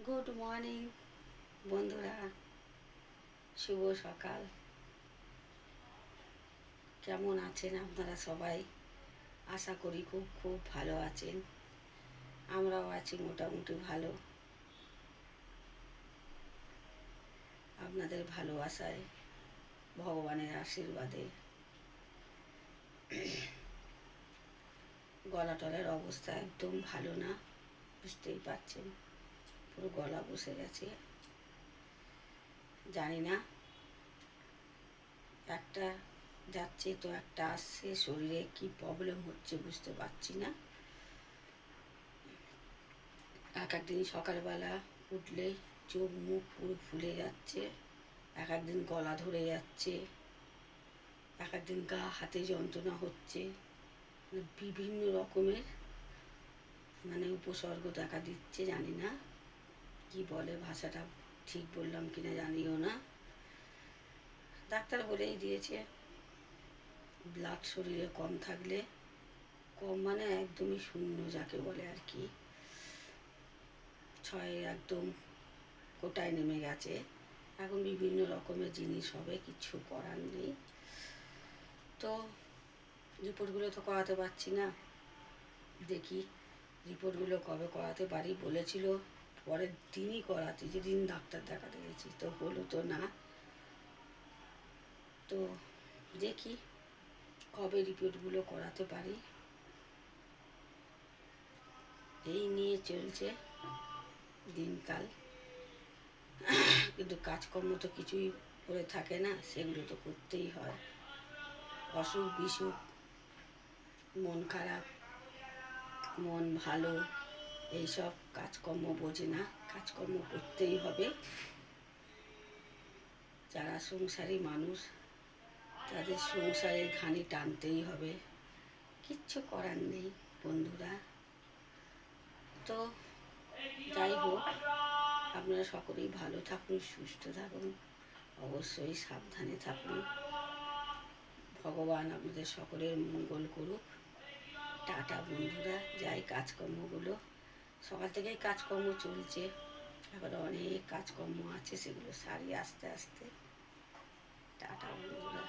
Good morning বন্ধুরা, শুভ সকাল। কেমন আছেন আপনারা সবাই? আশা করি খুব খুব ভালো আছেন। আমরাও আছি মোটামুটি ভালো, আপনাদের ভালোবাসায়, ভগবানের আশীর্বাদে। গলা টলার অবস্থা একদম ভালো না, বুঝতেই পারছেন, পুরো গলা বসে গেছে। জানি না, একটা যাচ্ছে তো একটা আসছে, শরীরে কি প্রবলেম হচ্ছে বুঝতে পারছি না। এক একদিন সকালবেলা উঠলেই চোখ মুখ পুরো ফুলে যাচ্ছে, এক একদিন গলা ধরে যাচ্ছে, এক একদিন গা হাতে যন্ত্রণা হচ্ছে, বিভিন্ন রকমের উপসর্গ দেখা দিচ্ছে। জানি না কি বলে, ভাষাটা ঠিক বললাম কিনা জানিও না। ডাক্তার বলেই দিয়েছে ব্লাড শরীরে কম থাকলে, কম মানে একদমই শূন্য যাকে বলে আর কি, 6 একদম কোটায় নেমে গেছে। এখন বিভিন্ন রকমের জিনিস হবে, কিছু করার নেই। তো রিপোর্টগুলো তো করাতে পারছি না, দেখি রিপোর্টগুলো কবে করাতে পারি। বলেছিল পরের দিনই করাতে, যেদিন ডাক্তার দেখাতে গেছি, তো হলো তো না। তো দেখি কবে রিপোর্টগুলো করাতে পারি। এই নিয়ে চলছে দিনকাল, কিন্তু কাজকর্ম তো কিছুই করে থাকে না, সেগুলো তো করতেই হয়। অসুখ বিসুখ, মন খারাপ, মন ভালো, এইসব কাজকর্ম বোঝে না, কাজকর্ম করতেই হবে। যারা সংসারী মানুষ, তাদের সংসারের ঘানি টানতেই হবে, কিচ্ছু করার নেই বন্ধুরা। তো যাই হোক, আপনারা সকলেই ভালো থাকুন, সুস্থ থাকুন, অবশ্যই সাবধানে থাকুন। ভগবান আপনাদের সকলের মঙ্গল করুক। টাটা বন্ধুরা, যাই কাজকর্মগুলো, সকাল থেকেই কাজকর্ম চলছে, এবার অনেক কাজকর্ম আছে, সেগুলো সারি আস্তে আস্তে। টাটা বন্ধুরা।